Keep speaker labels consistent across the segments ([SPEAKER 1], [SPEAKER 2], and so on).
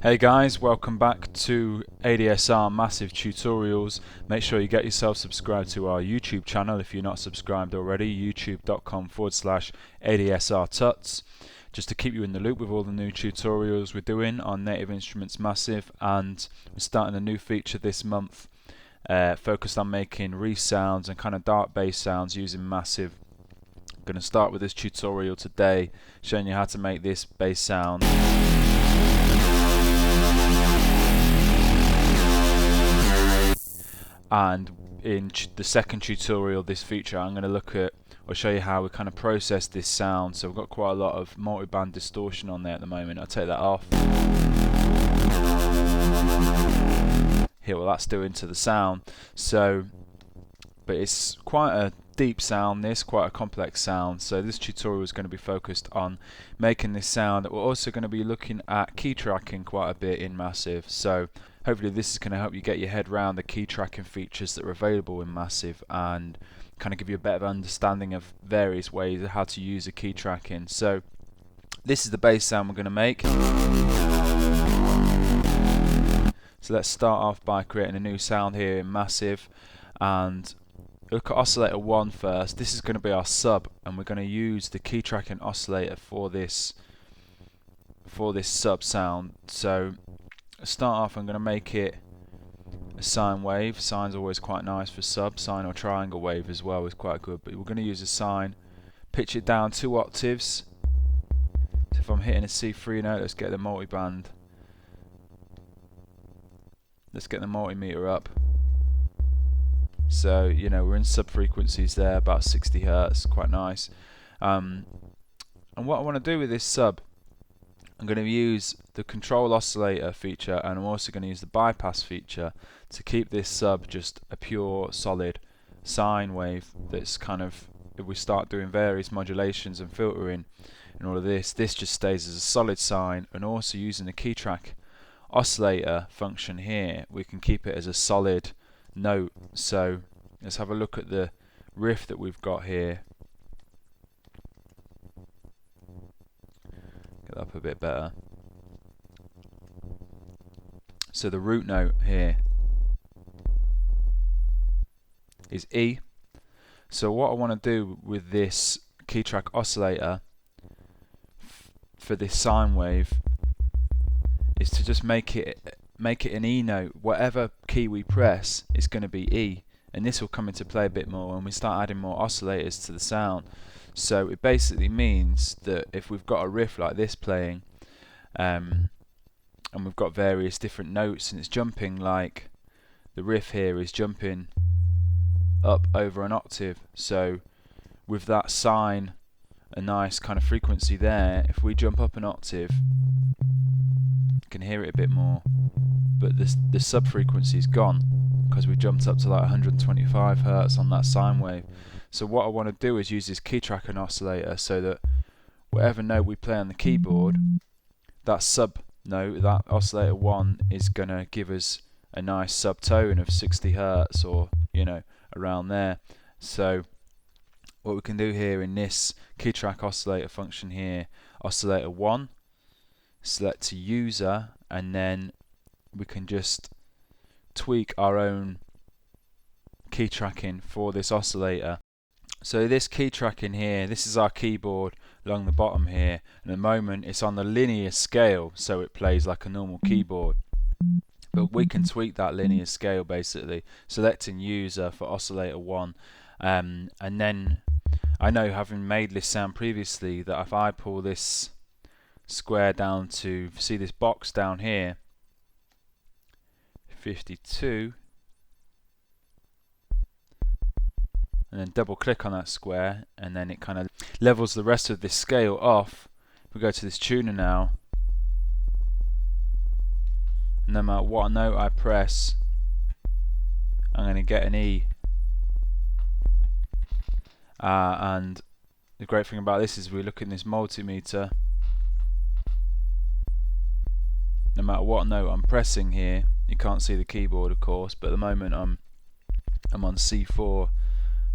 [SPEAKER 1] Hey guys, welcome back to ADSR Massive Tutorials. Make sure you get yourself subscribed to our YouTube channel if you're not subscribed already, youtube.com/ADSR Tuts, just to keep you in the loop with all the new tutorials we're doing on Native Instruments Massive. And we're starting a new feature this month focused on making Reese sounds and kind of dark bass sounds using Massive. I'm going to start with this tutorial today showing you how to make this bass sound. And in the second tutorial, this feature, I'm going to look at or show you how we kind of process this sound. So we've got quite a lot of multi-band distortion on there at the moment. I'll take that off. Hear what that's doing to the sound. So, but it's quite a deep sound, quite a complex sound. So this tutorial is going to be focused on making this sound. We're also going to be looking at key tracking quite a bit in Massive. So hopefully this is going to help you get your head around the key tracking features that are available in Massive and kind of give you a better understanding of various ways of how to use a key tracking. So this is the bass sound we're going to make. So let's start off by creating a new sound here in Massive, and look at Oscillator 1 first. This is going to be our sub, and we're going to use the Key Tracking Oscillator for this sub sound. So start off, I'm going to make it a sine wave. Sine's always quite nice for sub. Sine or triangle wave as well is quite good, but we're going to use a sine. Pitch it down 2 octaves. So if I'm hitting a C3 note, let's get the multiband. Let's get the multimeter up. So, you know, we're in sub frequencies there, about 60 Hertz, quite nice. And what I want to do with this sub, I'm going to use the control oscillator feature, and I'm also going to use the bypass feature to keep this sub just a pure solid sine wave. That's kind of, if we start doing various modulations and filtering and all of this just stays as a solid sine. And also using the key track oscillator function here, we can keep it as a solid note. So let's have a look at the riff that we've got here. Get that up a bit better. So the root note here is E. So what I want to do with this key track oscillator for this sine wave is to just make it an E note. Whatever key we press is going to be E, and this will come into play a bit more when we start adding more oscillators to the sound. So it basically means that if we've got a riff like this playing, and we've got various different notes and it's jumping, like the riff here is jumping up over an octave, so with that sine, a nice kind of frequency there, if we jump up an octave, you can hear it a bit more, but the sub frequency is gone because we jumped up to like 125 Hertz on that sine wave. So what I want to do is use this key tracking oscillator so that whatever note we play on the keyboard, that sub note, that oscillator 1, is going to give us a nice subtone of 60 Hertz, or, you know, around there. So what we can do here in this key track oscillator function here, oscillator 1, select to user, and then we can just tweak our own key tracking for this oscillator. So this key tracking here, this is our keyboard along the bottom here, and at the moment it's on the linear scale, so it plays like a normal keyboard. But we can tweak that linear scale basically, selecting user for oscillator 1, and then I know, having made this sound previously, that if I pull this square down to, see this box down here, 52, and then double click on that square, and then it kind of levels the rest of this scale off. If we go to this tuner now, no matter what note I press, I'm going to get an E. And the great thing about this is we look in this multimeter, no matter what note I'm pressing here, you can't see the keyboard of course, but at the moment I'm on C4,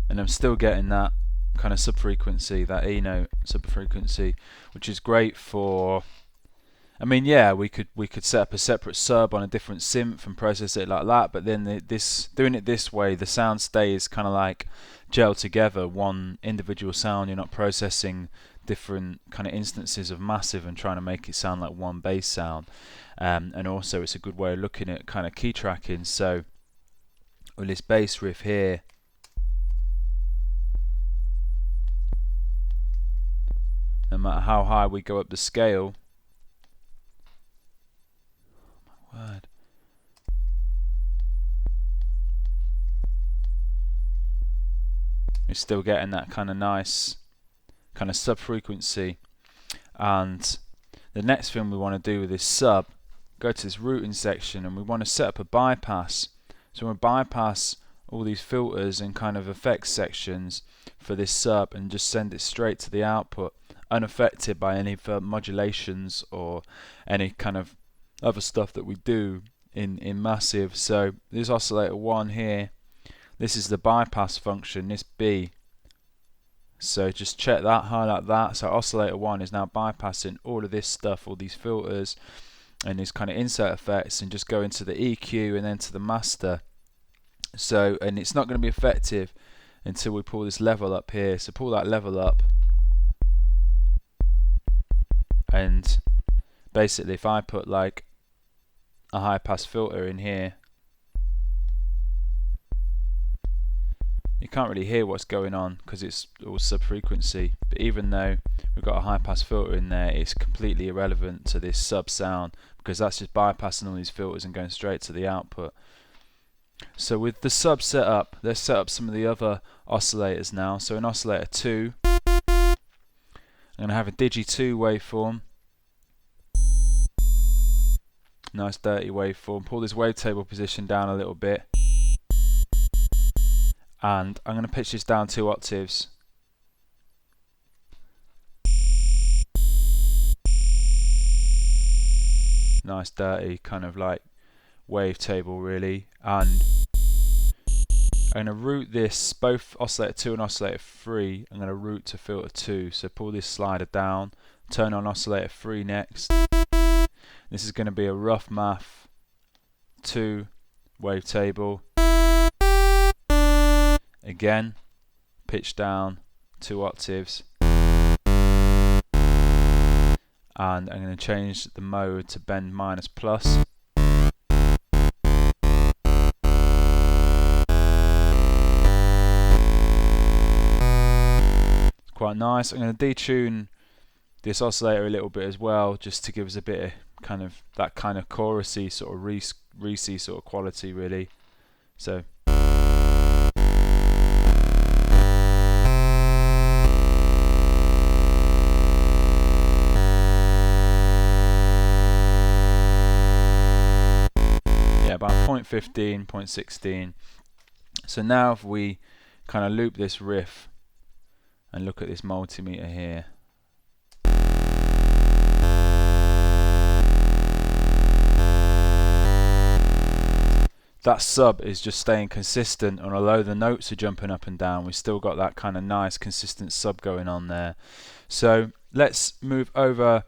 [SPEAKER 1] and I'm still getting that kind of subfrequency, that E note subfrequency, which is great for I mean, yeah, we could set up a separate sub on a different synth and process it like that, but then doing it this way, the sound stays kind of like gel together, one individual sound. You're not processing different kind of instances of massive and trying to make it sound like one bass sound. And also it's a good way of looking at kind of key tracking. So with this bass riff here, no matter how high we go up the scale, word. We're still getting that kind of nice kind of sub frequency. And the next thing we want to do with this sub, go to this routing section, and we want to set up a bypass. So we'll bypass all these filters and kind of effects sections for this sub and just send it straight to the output, unaffected by any modulations or any kind of other stuff that we do in massive. So this oscillator 1 here, this is the bypass function, this B. So just check that, highlight that. So oscillator 1 is now bypassing all of this stuff, all these filters and these kind of insert effects, and just go into the EQ and then to the master. So, and it's not going to be effective until we pull this level up here. So pull that level up, and basically if I put like a high pass filter in here, you can't really hear what's going on because it's all sub frequency. But even though we've got a high pass filter in there, it's completely irrelevant to this sub sound because that's just bypassing all these filters and going straight to the output. So with the sub set up, let's set up some of the other oscillators now. So in oscillator 2, I'm going to have a Digi 2 waveform. Nice dirty waveform. Pull this wavetable position down a little bit. And I'm going to pitch this down 2 octaves. Nice dirty kind of like wavetable really. And I'm going to route this, both oscillator 2 and oscillator 3, I'm going to route to filter 2. So pull this slider down, turn on oscillator 3 next. This is going to be a rough math 2 wavetable. Again, pitch down 2 octaves. And I'm going to change the mode to bend minus plus. Quite nice. I'm going to detune this oscillator a little bit as well, just to give us a bit of kind of that kind of chorusy sort of Reese sort of quality really. So yeah, about 0.15, 0.16. So now if we kind of loop this riff and look at this multimeter here, that sub is just staying consistent, and although the notes are jumping up and down, we've still got that kind of nice consistent sub going on there. So let's move over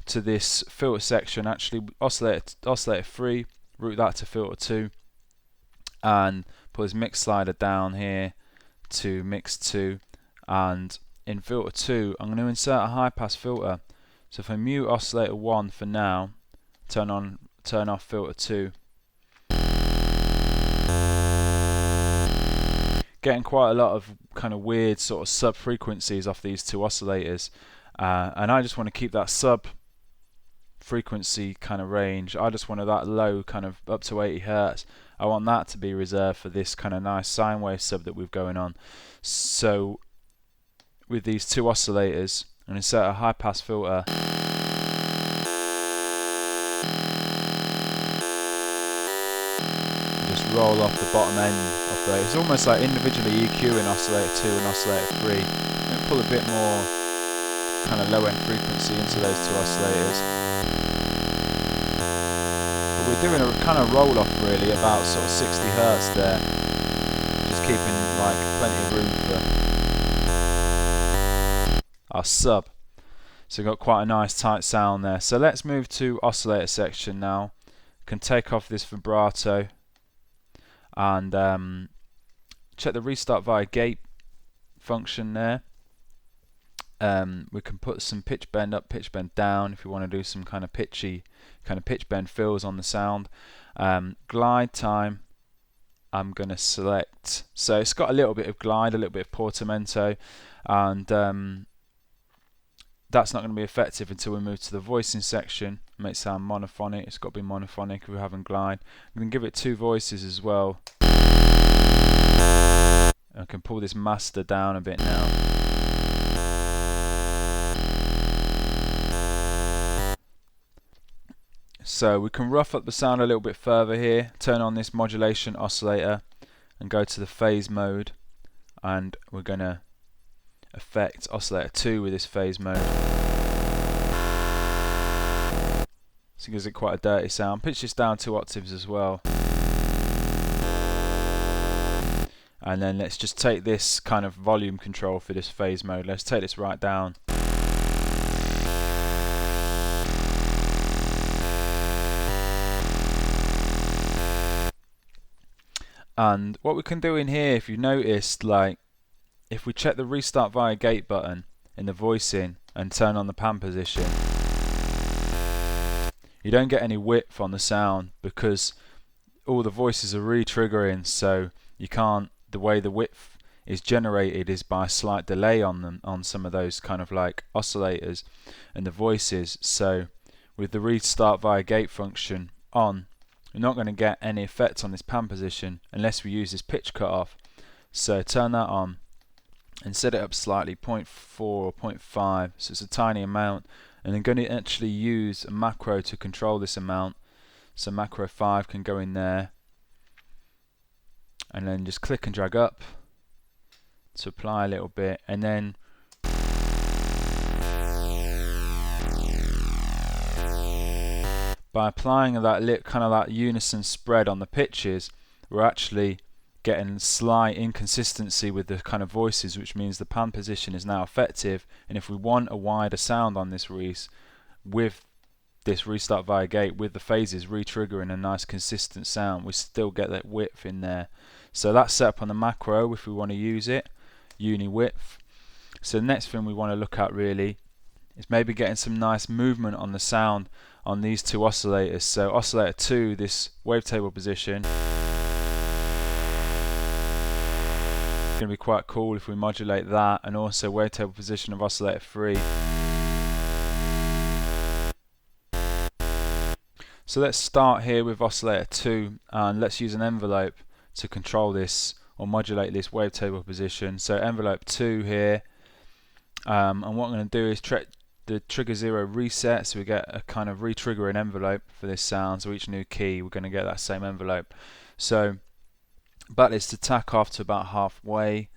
[SPEAKER 1] to this filter section. Actually, oscillator 3, route that to filter 2, and put this mix slider down here to mix 2. And in filter 2, I'm going to insert a high pass filter. So if I mute oscillator 1 for now, turn off filter 2. Getting quite a lot of kind of weird sort of sub frequencies off these 2 oscillators, and I just want to keep that sub frequency kind of range. I just wanted that low kind of up to 80 Hertz. I want that to be reserved for this kind of nice sine wave sub that we've going on. So with these 2 oscillators, I'm going to insert a high pass filter. Just roll off the bottom end of the, it's almost like individually EQing oscillator 2 and oscillator 3. I'm going to pull a bit more kind of low end frequency into those 2 oscillators. But we're doing a kind of roll off really, about sort of 60 Hertz there. Just keeping like plenty of room for our sub. So we've got quite a nice tight sound there. So let's move to oscillator section now. Can take off this vibrato and check the restart via gate function there. We can put some pitch bend up, pitch bend down if you want to do some kind of pitchy pitch bend fills on the sound. Glide time I'm going to select, so it's got a little bit of glide, a little bit of portamento, and that's not going to be effective until we move to the voicing section. It may sound monophonic, it's got to be monophonic if we're having glide. We can give it 2 voices as well. I can pull this master down a bit now. So we can rough up the sound a little bit further here, turn on this modulation oscillator and go to the phase mode, and we're going to affect oscillator 2 with this phase mode. So it gives it quite a dirty sound. Pitch this down 2 octaves as well. And then let's just take this kind of volume control for this phase mode. Let's take this right down. And what we can do in here, if you noticed, like if we check the restart via gate button in the voicing and turn on the pan position, you don't get any width on the sound because all the voices are re-triggering, so you can't, the way the width is generated is by a slight delay on them, on some of those kind of like oscillators and the voices. So with the restart via gate function on, we're not going to get any effect on this pan position unless we use this pitch cutoff. So turn that on and set it up slightly, 0.4 or 0.5, so it's a tiny amount, and I'm going to actually use a macro to control this amount. So macro 5 can go in there, and then just click and drag up to apply a little bit, and then by applying that kind of that unison spread on the pitches, we're actually getting slight inconsistency with the kind of voices, which means the pan position is now effective. And if we want a wider sound on this Reese, with this restart via gate, with the phases re-triggering a nice consistent sound, we still get that width in there. So that's set up on the macro if we want to use it, uni width. So the next thing we want to look at really is maybe getting some nice movement on the sound on these 2 oscillators. So oscillator 2, this wavetable position, it's going to be quite cool if we modulate that, and also wavetable position of oscillator 3. So let's start here with oscillator 2, and let's use an envelope to control this or modulate this wavetable position. So envelope 2 here, and what I'm going to do is the trigger 0 reset, so we get a kind of re-triggering envelope for this sound. So each new key we're going to get that same envelope. So but is to tack off to about halfway,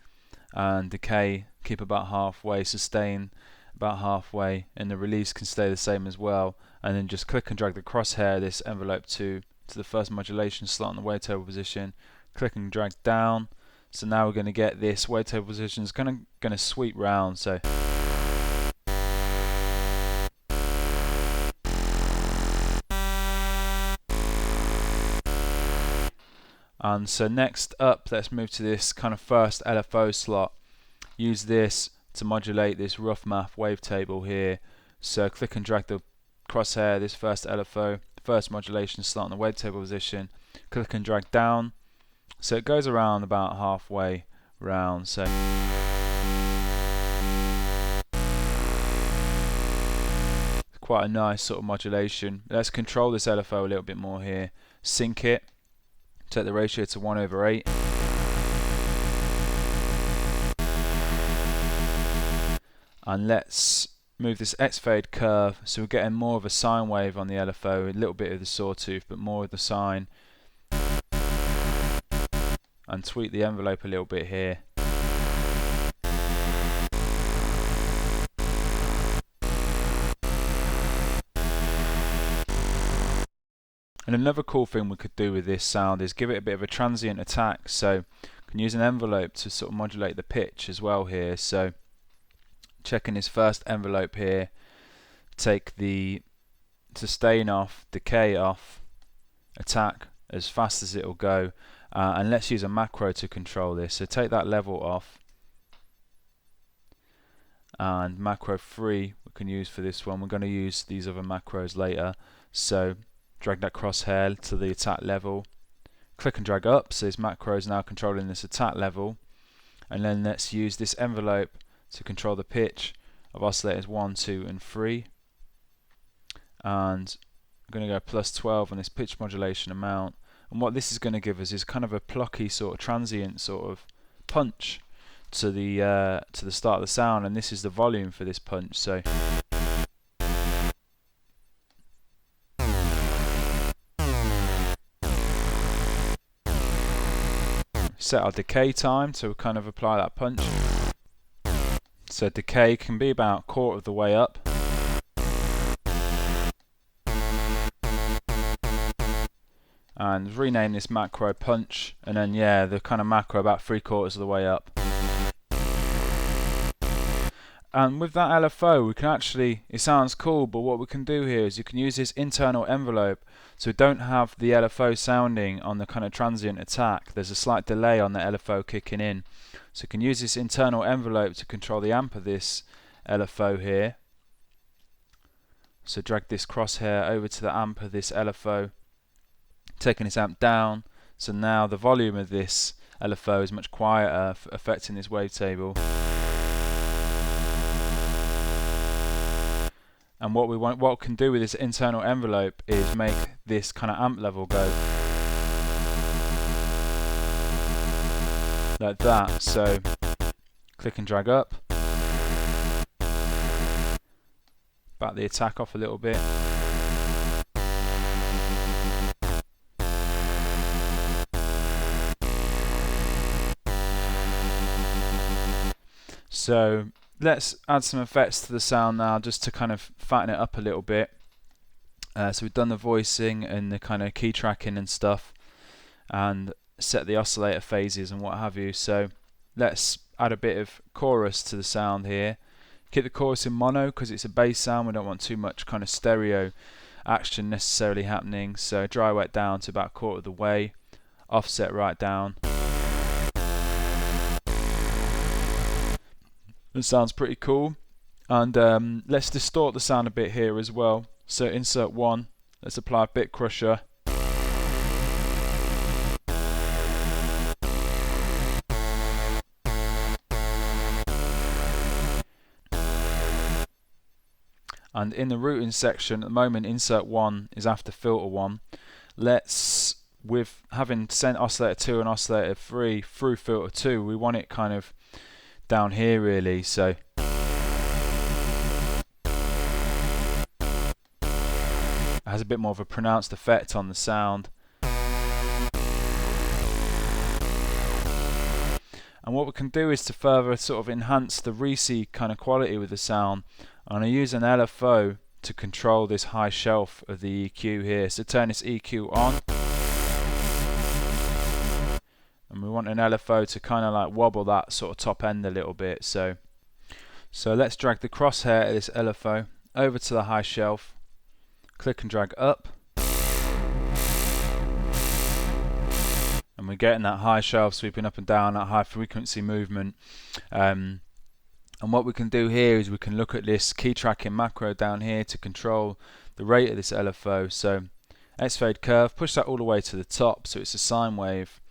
[SPEAKER 1] and decay keep about halfway, sustain about halfway, and the release can stay the same as well. And then just click and drag the crosshair, this envelope to the first modulation slot on the wavetable position, click and drag down. So now we're going to get this wavetable position is going to sweep round. So and so next up, let's move to this kind of first LFO slot. Use this to modulate this rough math wavetable here. So click and drag the crosshair, this first LFO, first modulation slot on the wavetable position, click and drag down. So it goes around about halfway round. So quite a nice sort of modulation. Let's control this LFO a little bit more here. Sync it. Set the ratio to 1/8. And let's move this X-fade curve, so we're getting more of a sine wave on the LFO, a little bit of the sawtooth, but more of the sine. And tweak the envelope a little bit here. And another cool thing we could do with this sound is give it a bit of a transient attack, so you can use an envelope to sort of modulate the pitch as well here. So checking this first envelope here, take the sustain off, decay off, attack as fast as it'll go, and let's use a macro to control this. So take that level off, and macro 3 we can use for this one. We're going to use these other macros later. So drag that crosshair to the attack level, click and drag up, so this macro is now controlling this attack level, and then let's use this envelope to control the pitch of oscillators 1, 2 and 3, and I'm going to go plus 12 on this pitch modulation amount, and what this is going to give us is kind of a plucky sort of transient sort of punch to the start of the sound, and this is the volume for this punch. So set our decay time to kind of apply that punch. So decay can be about a quarter of the way up. And rename this macro punch, and then yeah, the kind of macro about 3/4 of the way up. And with that LFO we can actually, it sounds cool, but what we can do here is you can use this internal envelope, so we don't have the LFO sounding on the kind of transient attack. There's a slight delay on the LFO kicking in, so you can use this internal envelope to control the amp of this LFO here. So drag this crosshair over to the amp of this LFO, taking this amp down, so now the volume of this LFO is much quieter, affecting this wavetable. And what we can do with this internal envelope is make this kind of amp level go like that. So click and drag up, back the attack off a little bit. So let's add some effects to the sound now, just to kind of fatten it up a little bit. So we've done the voicing and the kind of key tracking and stuff, and set the oscillator phases and what have you. So let's add a bit of chorus to the sound here. Keep the chorus in mono because it's a bass sound. We don't want too much kind of stereo action necessarily happening. So dry wet down to about 1/4 of the way, offset right down. It sounds pretty cool. And let's distort the sound a bit here as well. So insert 1, let's apply a bit crusher. And in the routing section at the moment, insert 1 is after filter 1. Let's, with having sent oscillator 2 and oscillator 3 through filter 2, we want it kind of down here really, so it has a bit more of a pronounced effect on the sound. And what we can do is to further sort of enhance the Reese kind of quality with the sound, and I use an LFO to control this high shelf of the EQ here. So turn this EQ on, and we want an LFO to kind of like wobble that sort of top end a little bit. So let's drag the crosshair of this LFO over to the high shelf, click and drag up, and we're getting that high shelf sweeping up and down, that high frequency movement. And what we can do here is we can look at this key tracking macro down here to control the rate of this LFO. So X fade curve, push that all the way to the top so it's a sine wave,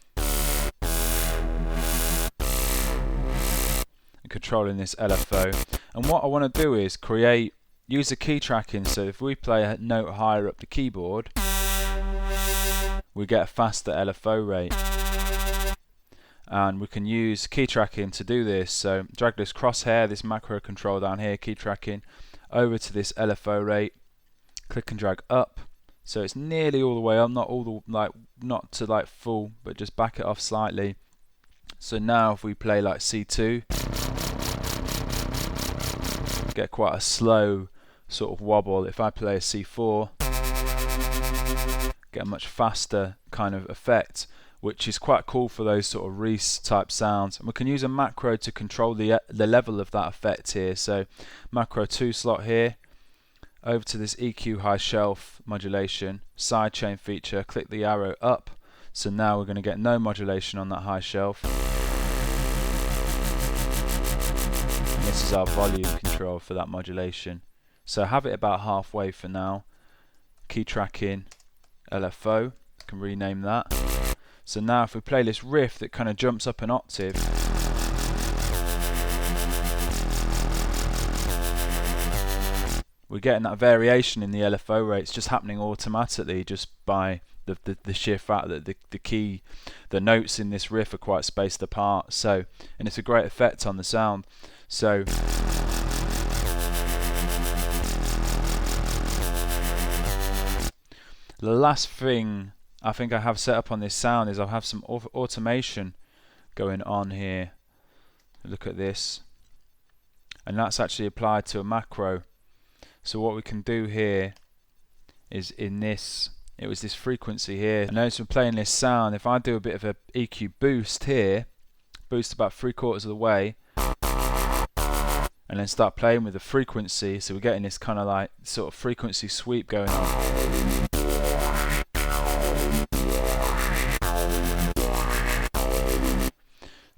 [SPEAKER 1] and controlling this LFO. And what I want to do is use the key tracking, so if we play a note higher up the keyboard, we get a faster LFO rate. And we can use key tracking to do this. So drag this crosshair, this macro control down here, key tracking, over to this LFO rate, click and drag up, so it's nearly all the way up, not to like full, but just back it off slightly. So now if we play like C2, get quite a slow sort of wobble. If I play a C4, get a much faster kind of effect, which is quite cool for those sort of Reese type sounds. And we can use a macro to control the level of that effect here. So macro 2 slot here, over to this EQ high shelf modulation, sidechain feature, click the arrow up. So now we're going to get no modulation on that high shelf. And this is our volume control for that modulation. So have it about halfway for now. Key tracking LFO, I can rename that. So now if we play this riff that kind of jumps up an octave, we're getting that variation in the LFO rates just happening automatically just by the sheer fact that the notes in this riff are quite spaced apart. So, and it's a great effect on the sound. So the last thing I think I have set up on this sound is I'll have some automation going on here. Look at this, and that's actually applied to a macro. So what we can do here is in this, it was this frequency here. And notice we're playing this sound. If I do a bit of a EQ boost here, boost about 3/4 of the way, and then start playing with the frequency, so we're getting this kind of like sort of frequency sweep going on.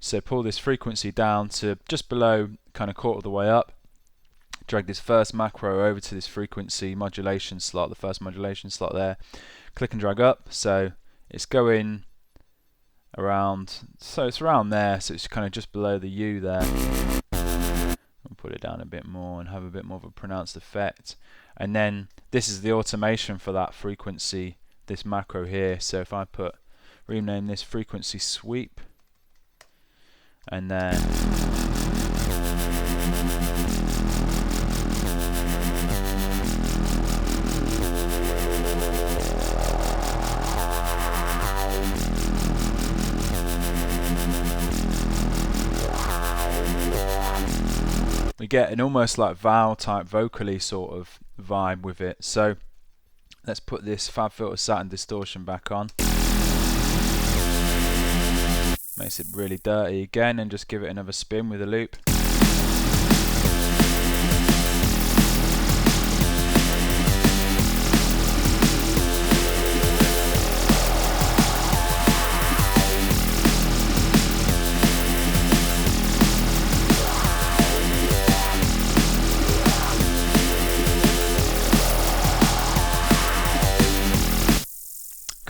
[SPEAKER 1] So pull this frequency down to just below kind of 1/4 of the way up. Drag this first macro over to this frequency modulation slot, the first modulation slot there. Click and drag up, so it's going around, so it's around there, so it's kind of just below the U there. I'll put it down a bit more and have a bit more of a pronounced effect. And then this is the automation for that frequency, this macro here. So if I rename this frequency sweep, and then we get an almost like vowel type vocally sort of vibe with it. So let's put this FabFilter Satin distortion back on. Makes it really dirty again, and just give it another spin with a loop.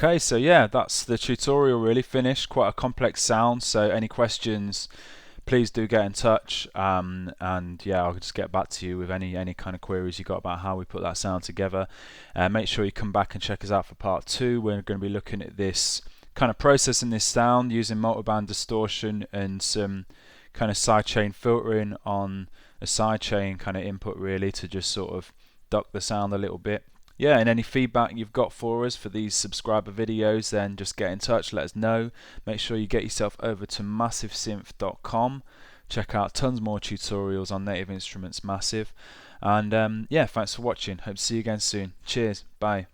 [SPEAKER 1] Okay, so yeah, that's the tutorial really finished. Quite a complex sound, so any questions, please do get in touch, and yeah, I'll just get back to you with any kind of queries you got about how we put that sound together. Make sure you come back and check us out for part 2. We're going to be looking at this kind of processing this sound using multiband distortion and some kind of sidechain filtering on a sidechain kind of input, really, to just sort of duck the sound a little bit. Yeah, and any feedback you've got for us for these subscriber videos, then just get in touch, let us know. Make sure you get yourself over to massivesynth.com. Check out tons more tutorials on Native Instruments Massive. And yeah, thanks for watching. Hope to see you again soon. Cheers. Bye.